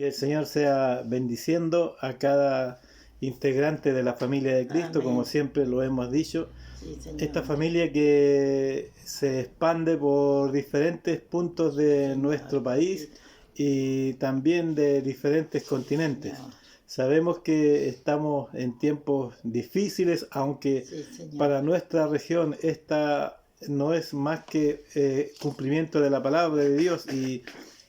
Que el Señor sea bendiciendo a cada integrante de la familia de Cristo, Amén. como siempre lo hemos dicho. Sí, Señor. Esta familia que se expande por diferentes puntos de Señor, nuestro país sí, y también de diferentes continentes. Señor. Sabemos que estamos en tiempos difíciles, aunque Sí, Señor. para nuestra región esta no es más que cumplimiento de la palabra de Dios y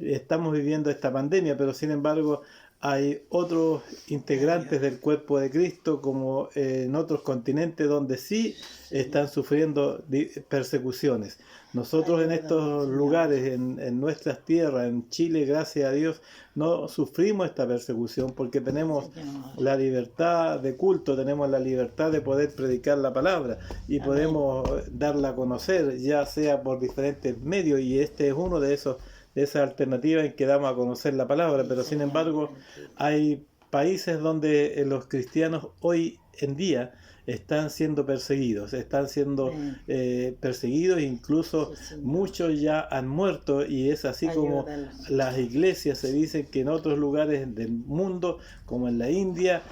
estamos viviendo esta pandemia, pero sin embargo hay otros integrantes del cuerpo de Cristo, como en otros continentes, donde sí están sufriendo persecuciones. Nosotros en estos lugares, en nuestras tierras, en Chile, gracias a Dios, no sufrimos esta persecución porque tenemos la libertad de culto, tenemos la libertad de poder predicar la palabra y Amén. podemos darla a conocer, ya sea por diferentes medios, y este es uno de esas alternativas en que damos a conocer la palabra, pero sin embargo hay países donde los cristianos hoy en día están siendo perseguidos, incluso Sí, muchos ya han muerto, y es así como las iglesias se dicen que en otros lugares del mundo, como en la India,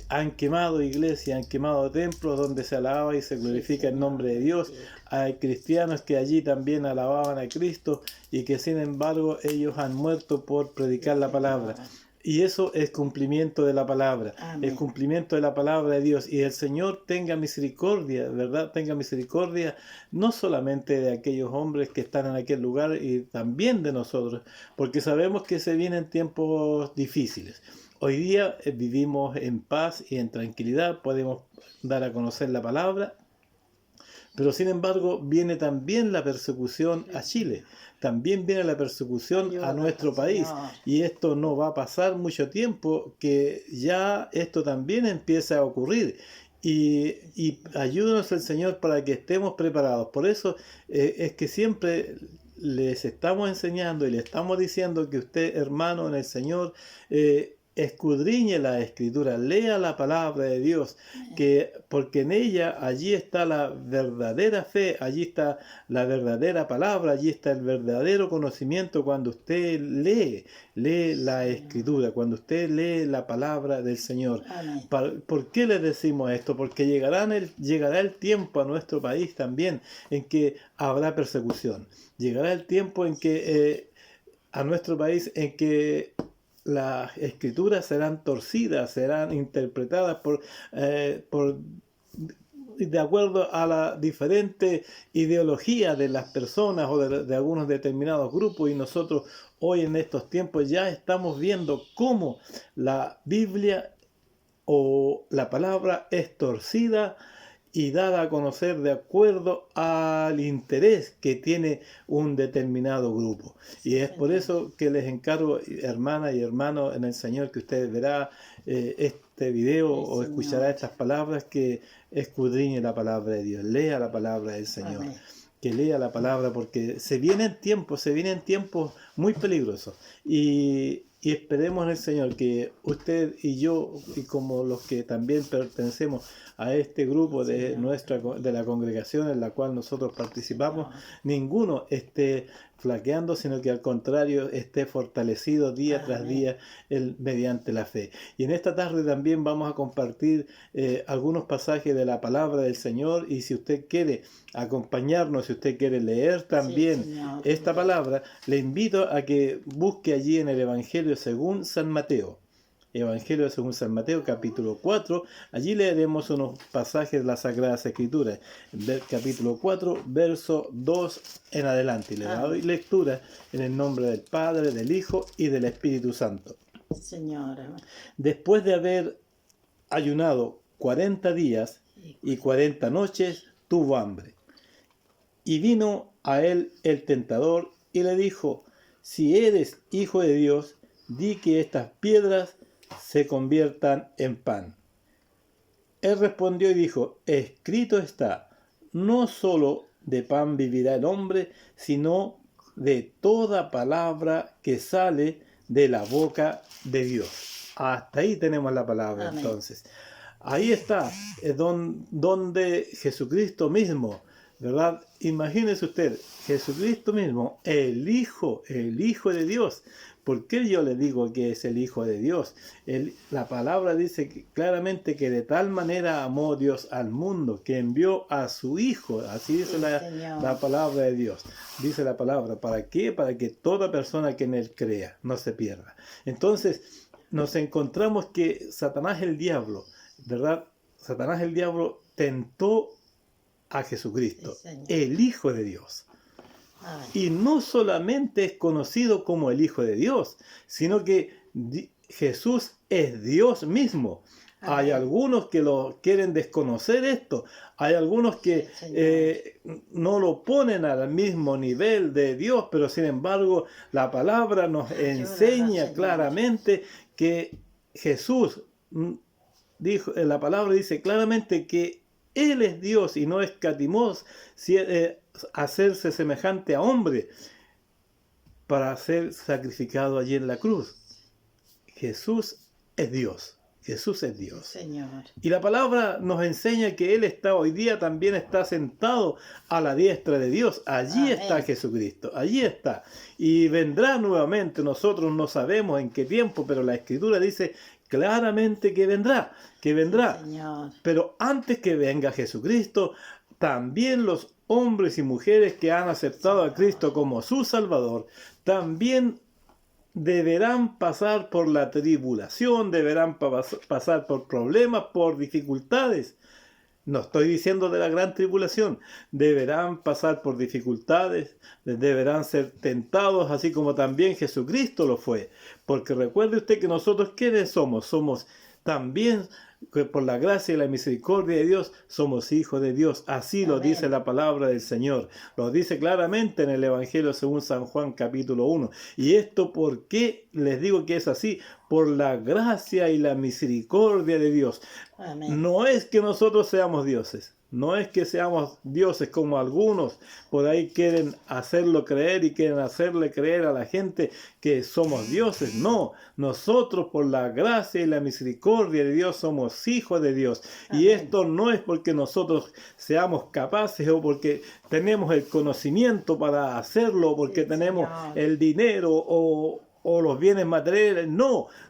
han quemado iglesias, han quemado templos donde se alaba y se glorifica el nombre de Dios. Hay cristianos que allí también alababan a Cristo y que sin embargo ellos han muerto por predicar la palabra. Y eso es cumplimiento de la palabra, es cumplimiento de la palabra de Dios. Y el Señor tenga misericordia, ¿verdad? Tenga misericordia no solamente de aquellos hombres que están en aquel lugar, y también de nosotros, porque sabemos que se vienen tiempos difíciles. Hoy día vivimos en paz y en tranquilidad, podemos dar a conocer la palabra, pero sin embargo viene también la persecución a Chile, también viene la persecución a nuestro país, y esto no va a pasar mucho tiempo, que ya esto también empieza a ocurrir. Y ayúdanos el Señor para que estemos preparados. Por eso es que siempre les estamos enseñando y le estamos diciendo que usted, hermano en el Señor, escudriñe la Escritura, lea la palabra de Dios, porque en ella, allí está la verdadera fe, allí está la verdadera palabra, allí está el verdadero conocimiento. Cuando usted lee la Escritura, cuando usted lee la palabra del Señor. ¿Por qué les decimos esto? Porque llegará el tiempo a nuestro país también en que habrá persecución. Llegará el tiempo en que a nuestro país en que las escrituras serán torcidas, serán interpretadas de acuerdo a la diferente ideología de las personas o de algunos determinados grupos, y nosotros hoy en estos tiempos ya estamos viendo cómo la Biblia o la palabra es torcida y dada a conocer de acuerdo al interés que tiene un determinado grupo. Y es por eso que les encargo, hermanas y hermanos en el Señor, que ustedes verán este video o escuchará estas palabras, que escudriñe la palabra de Dios, lea la palabra del Señor. Que lea la palabra, porque se vienen tiempos muy peligrosos, y esperemos en el Señor que usted y yo, y como los que también pertenecemos a este grupo de la congregación en la cual nosotros participamos, ninguno esté flaqueando, sino que al contrario esté fortalecido día tras día mediante la fe. Y en esta tarde también vamos a compartir algunos pasajes de la palabra del Señor, y si usted quiere acompañarnos, si usted quiere leer también esta palabra, le invito a que busque allí en el Evangelio según San Mateo. Evangelio según San Mateo, capítulo 4. Allí leeremos unos pasajes de las Sagradas Escrituras, capítulo 4, verso 2 en adelante. Y le doy lectura en el nombre del Padre, del Hijo y del Espíritu Santo. Señora. Después de haber ayunado 40 días y 40 noches, tuvo hambre. Y vino a él el tentador y le dijo: si eres hijo de Dios, di que estas piedras se conviertan en pan. Él respondió y dijo: escrito está, no solo de pan vivirá el hombre, sino de toda palabra que sale de la boca de Dios. Hasta ahí tenemos la palabra. Entonces. Ahí está, donde Jesucristo mismo, ¿verdad? Imagínese usted, Jesucristo mismo, el Hijo de Dios, ¿Por qué yo le digo que es el Hijo de Dios? La palabra dice claramente que de tal manera amó Dios al mundo, que envió a su Hijo. Así dice la palabra de Dios. Dice la palabra. ¿Para qué? Para que toda persona que en Él crea no se pierda. Entonces, nos encontramos que Satanás el diablo, ¿verdad? Satanás el diablo tentó a Jesucristo, el Hijo de Dios. Y no solamente es conocido como el Hijo de Dios, sino que Jesús es Dios mismo. Hay algunos que lo quieren desconocer esto. Hay algunos que no lo ponen al mismo nivel de Dios, pero sin embargo la palabra nos enseña claramente que Jesús dijo, la palabra dice claramente que Él es Dios y no escatimó hacerse semejante a hombre para ser sacrificado allí en la cruz. Jesús es Dios. Jesús es Dios. Señor. Y la palabra nos enseña que Él está hoy día, también está sentado a la diestra de Dios. Allí está Jesucristo, allí está. Y vendrá nuevamente, nosotros no sabemos en qué tiempo, pero la Escritura dice claramente que vendrá, que vendrá. Sí, Señor. Pero antes que venga Jesucristo, también los hombres y mujeres que han aceptado a Cristo como su Salvador, también deberán pasar por la tribulación, deberán pasar por problemas, por dificultades. No estoy diciendo de la gran tribulación. Deberán pasar por dificultades, deberán ser tentados, así como también Jesucristo lo fue. Porque recuerde usted que nosotros, ¿quiénes somos? Somos también, que por la gracia y la misericordia de Dios, somos hijos de Dios. Así lo dice la palabra del Señor. Lo dice claramente en el Evangelio según San Juan capítulo 1. Y esto, ¿por qué les digo que es así? Por la gracia y la misericordia de Dios. Amén. No es que nosotros seamos dioses. No es que seamos dioses como algunos por ahí quieren hacerlo creer y quieren hacerle creer a la gente que somos dioses. No, nosotros por la gracia y la misericordia de Dios somos hijos de Dios. Amén. Y esto no es porque nosotros seamos capaces o porque tenemos el conocimiento para hacerlo, o porque tenemos el dinero o los bienes materiales.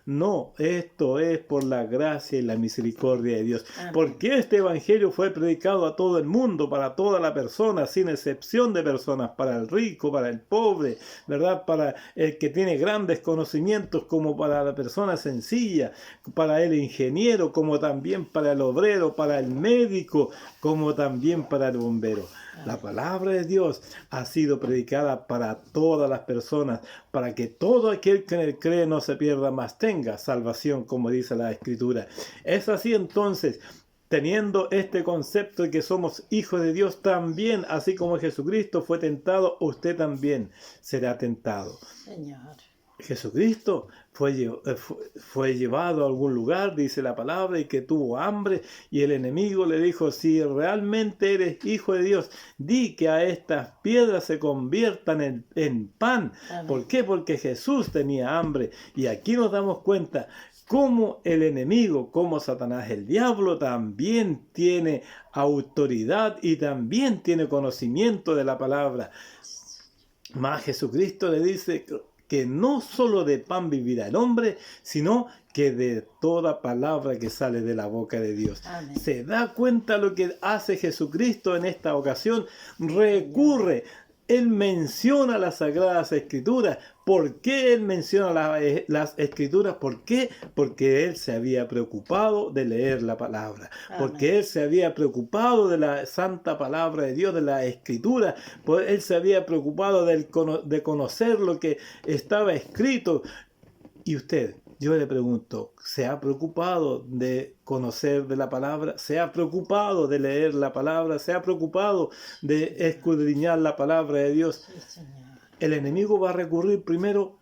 No, esto es por la gracia y la misericordia de Dios. Amén. Porque este evangelio fue predicado a todo el mundo, para toda la persona, sin excepción de personas, para el rico, para el pobre, ¿verdad? Para el que tiene grandes conocimientos, como para la persona sencilla, para el ingeniero, como también para el obrero, para el médico, como también para el bombero. La palabra de Dios ha sido predicada para todas las personas, para que todo aquel que en él cree no se pierda, mas tenga salvación, como dice la Escritura. Es así entonces, teniendo este concepto de que somos hijos de Dios, también, así como Jesucristo fue tentado, usted también será tentado. Señor. Jesucristo fue llevado a algún lugar, dice la palabra, y que tuvo hambre, y el enemigo le dijo: si realmente eres hijo de Dios, di que a estas piedras se conviertan en pan. Amén. ¿Por qué? Porque Jesús tenía hambre. Y aquí nos damos cuenta cómo el enemigo, como Satanás el diablo, también tiene autoridad y también tiene conocimiento de la palabra. Mas Jesucristo le dice que no solo de pan vivirá el hombre, sino que de toda palabra que sale de la boca de Dios. Amén. ¿Se da cuenta lo que hace Jesucristo en esta ocasión? Recurre. Él menciona las Sagradas Escrituras. ¿Por qué Él menciona las Escrituras? ¿Por qué? Porque Él se había preocupado de leer la palabra. Amén. Porque Él se había preocupado de la santa palabra de Dios, de la Escritura. Él se había preocupado de conocer lo que estaba escrito. Y usted, yo le pregunto, ¿se ha preocupado de conocer de la palabra? ¿Se ha preocupado de leer la palabra? ¿Se ha preocupado de escudriñar la palabra de Dios? Sí, Señor. El enemigo va a recurrir primero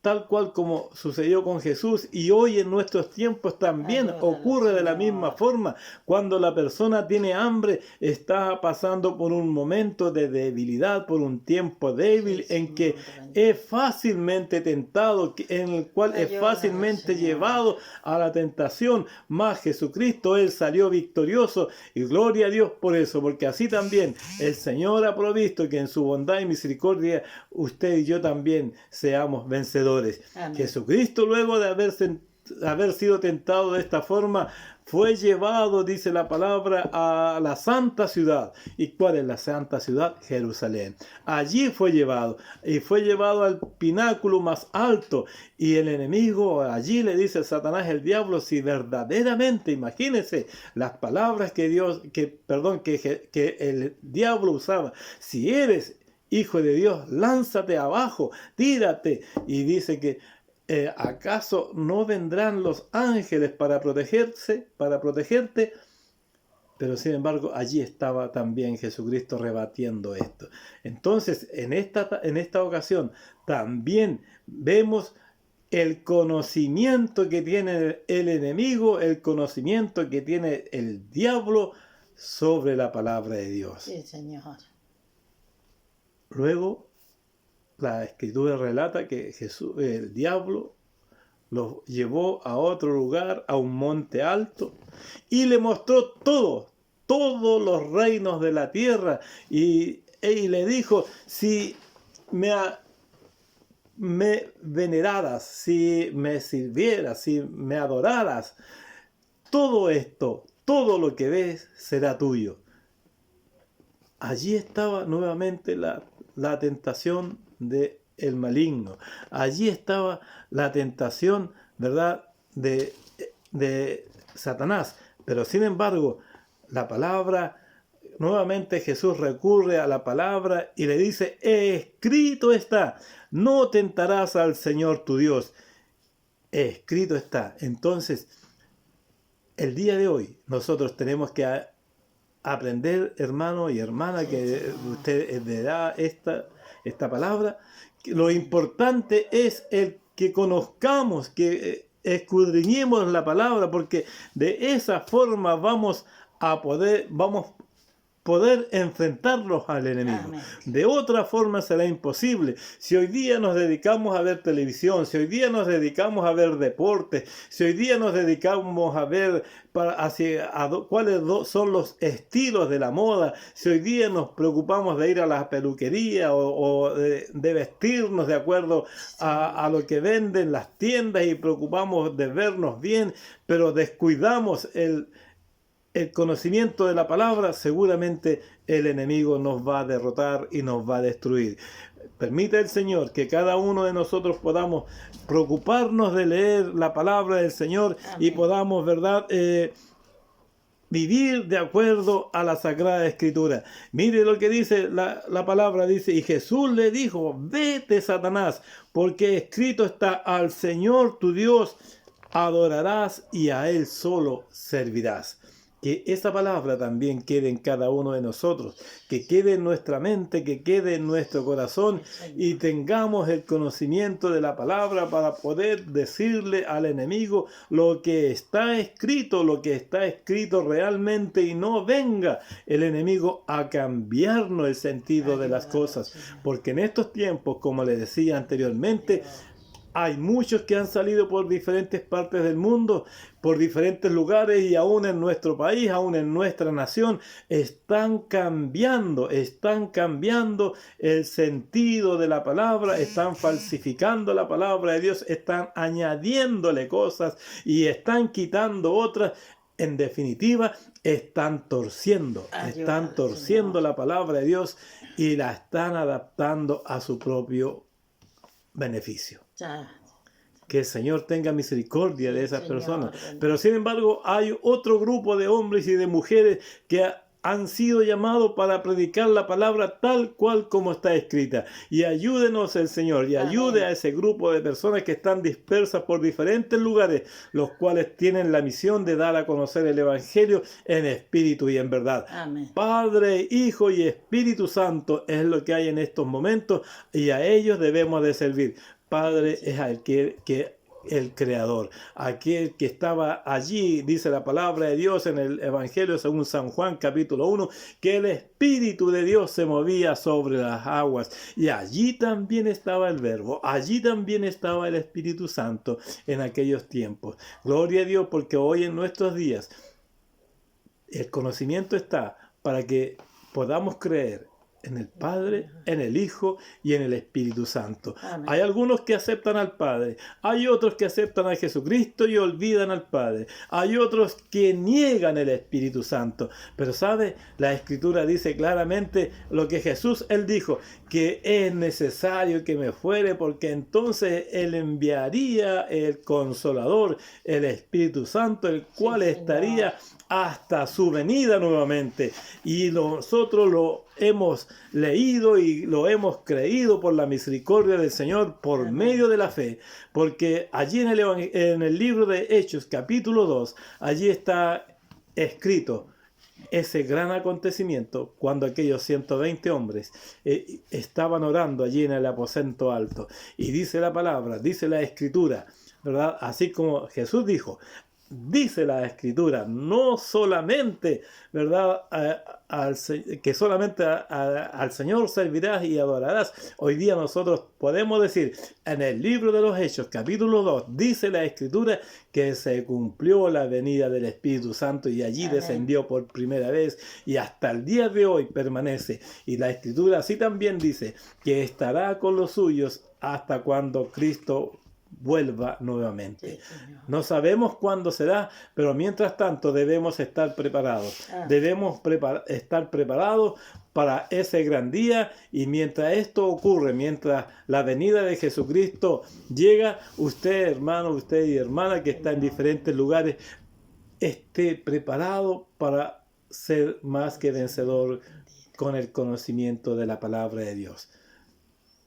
tal cual como sucedió con Jesús, y hoy en nuestros tiempos también ocurre de la misma forma. Cuando la persona tiene hambre, está pasando por un momento de debilidad, por un tiempo débil, en que es fácilmente tentado, en el cual es fácilmente llevado a la tentación. Mas Jesucristo, Él salió victorioso, y gloria a Dios por eso, porque así también el Señor ha provisto que en su bondad y misericordia usted y yo también seamos vencedores. vencedores. Amén. Jesucristo, luego de haber sido tentado de esta forma, fue llevado, dice la palabra, a la santa ciudad. ¿Y cuál es la santa ciudad? Jerusalén. Allí fue llevado, y fue llevado al pináculo más alto, y el enemigo allí le dice a Satanás, el diablo, si verdaderamente, imagínense las palabras que que el diablo usaba: si eres hijo de Dios, lánzate abajo, tírate. Y dice que ¿acaso no vendrán los ángeles para protegerte? Pero sin embargo, allí estaba también Jesucristo rebatiendo esto. Entonces, en esta ocasión, también vemos el conocimiento que tiene el enemigo, el conocimiento que tiene el diablo sobre la palabra de Dios. Sí, Señor. Luego, la Escritura relata que el diablo los llevó a otro lugar, a un monte alto, y le mostró todos los reinos de la tierra, y le dijo: si me veneraras, si me sirvieras, si me adoraras, todo esto, todo lo que ves será tuyo. Allí estaba nuevamente la tentación del maligno. Allí estaba la tentación, ¿verdad?, de Satanás. Pero sin embargo, la palabra, nuevamente Jesús recurre a la palabra y le dice: escrito está, no tentarás al Señor tu Dios. Escrito está. Entonces, el día de hoy nosotros tenemos que aprender, hermano y hermana, que usted verá esta palabra. Lo importante es el que conozcamos, que escudriñemos la palabra, porque de esa forma vamos a poder enfrentarlos al enemigo. Amén. De otra forma será imposible. Si hoy día nos dedicamos a ver televisión, si hoy día nos dedicamos a ver deportes, si hoy día nos dedicamos a ver cuáles son los estilos de la moda, si hoy día nos preocupamos de ir a la peluquería o de vestirnos de acuerdo a lo que venden las tiendas, y preocupamos de vernos bien, pero descuidamos el conocimiento de la palabra, seguramente el enemigo nos va a derrotar y nos va a destruir. Permita el Señor que cada uno de nosotros podamos preocuparnos de leer la palabra del Señor. Amén. Y podamos, ¿verdad?, vivir de acuerdo a la Sagrada Escritura. Mire lo que dice la palabra, dice: y Jesús le dijo: vete, Satanás, porque escrito está, al Señor tu Dios adorarás y a Él solo servirás. Que esa palabra también quede en cada uno de nosotros, que quede en nuestra mente, que quede en nuestro corazón, y tengamos el conocimiento de la palabra para poder decirle al enemigo lo que está escrito realmente, y no venga el enemigo a cambiarnos el sentido de las cosas. Porque en estos tiempos, como les decía anteriormente, hay muchos que han salido por diferentes partes del mundo, por diferentes lugares, y aún en nuestro país, aún en nuestra nación, están cambiando el sentido de la palabra, están falsificando la palabra de Dios, están añadiéndole cosas y están quitando otras. En definitiva, están torciendo la palabra de Dios y la están adaptando a su propio beneficio. Que el Señor tenga misericordia de esas personas. Pero sin embargo, hay otro grupo de hombres y de mujeres que han sido llamados para predicar la palabra tal cual como está escrita. Y ayúdenos el Señor, y ayude a ese grupo de personas que están dispersas por diferentes lugares, los cuales tienen la misión de dar a conocer el Evangelio en espíritu y en verdad. Amén. Padre, Hijo y Espíritu Santo es lo que hay en estos momentos, y a ellos debemos de servir. Padre es el Creador, aquel que estaba allí, dice la palabra de Dios en el Evangelio según San Juan capítulo 1, que el Espíritu de Dios se movía sobre las aguas, y allí también estaba el Verbo, allí también estaba el Espíritu Santo en aquellos tiempos. Gloria a Dios, porque hoy en nuestros días el conocimiento está para que podamos creer en el Padre, en el Hijo y en el Espíritu Santo. Amén. Hay algunos que aceptan al Padre, hay otros que aceptan a Jesucristo y olvidan al Padre, hay otros que niegan el Espíritu Santo. Pero ¿sabe? La Escritura dice claramente lo que Jesús, Él dijo, que es necesario que me fuere, porque entonces Él enviaría el Consolador, el Espíritu Santo, el cual estaría hasta su venida nuevamente. Y nosotros lo hemos leído y lo hemos creído por la misericordia del Señor, por Amén. medio de la fe. Porque allí en el libro de Hechos, capítulo 2, allí está escrito ese gran acontecimiento cuando aquellos 120 hombres estaban orando allí en el aposento alto. Y dice la palabra, dice la Escritura, ¿verdad? Así como Jesús dijo, dice la Escritura, no solamente, ¿verdad? Que solamente al Señor servirás y adorarás. Hoy día nosotros podemos decir, en el libro de los Hechos, capítulo 2, dice la Escritura que se cumplió la venida del Espíritu Santo y allí Amén. descendió por primera vez y hasta el día de hoy permanece. Y la Escritura así también dice que estará con los suyos hasta cuando Cristo vuelva nuevamente. Sí, Señor. No sabemos cuándo será, pero mientras tanto debemos estar preparados. Debemos estar preparados para ese gran día, y mientras esto ocurre, mientras la venida de Jesucristo llega, usted, hermano, usted y hermana que está en diferentes lugares, esté preparado para ser más que vencedor con el conocimiento de la palabra de Dios.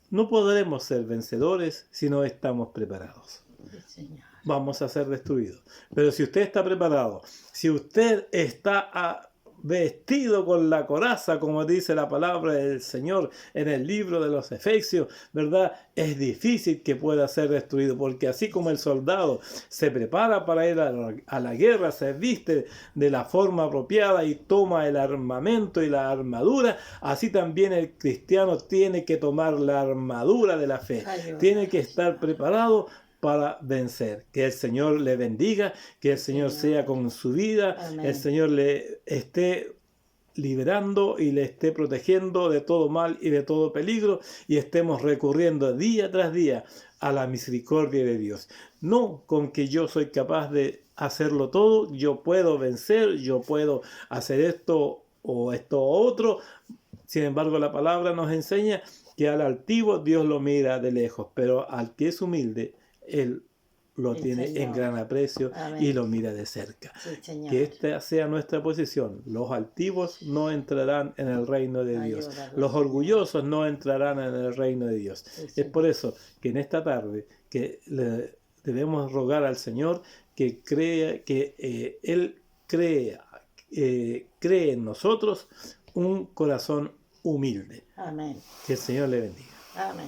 No podremos ser vencedores si no estamos preparados. Sí, Señor. Vamos a ser destruidos. Pero si usted está preparado, si usted está vestido con la coraza, como dice la palabra del Señor en el libro de los Efesios, ¿verdad? Es difícil que pueda ser destruido, porque así como el soldado se prepara para ir a la guerra, se viste de la forma apropiada y toma el armamento y la armadura, así también el cristiano tiene que tomar la armadura de la fe. Tiene que estar preparado para vencer. Que el Señor le bendiga, que el Señor sea con su vida, Amén. el Señor le esté liberando y le esté protegiendo de todo mal y de todo peligro, y estemos recurriendo día tras día a la misericordia de Dios. No con que yo soy capaz de hacerlo todo, yo puedo vencer, yo puedo hacer esto o esto o otro. Sin embargo, la palabra nos enseña que al altivo Dios lo mira de lejos, pero al que es humilde, Él lo tiene Señor en gran aprecio. Amén. Y lo mira de cerca. Sí, Señor. Que esta sea nuestra posición. Los altivos no entrarán en el reino de Dios. Ayúdanos, Los Señor. orgullosos no entrarán en el reino de Dios. Sí, Es Señor. por eso que en esta tarde que le debemos rogar al Señor que crea, que Él cree en nosotros un corazón humilde. Amén. Que el Señor le bendiga. Amén.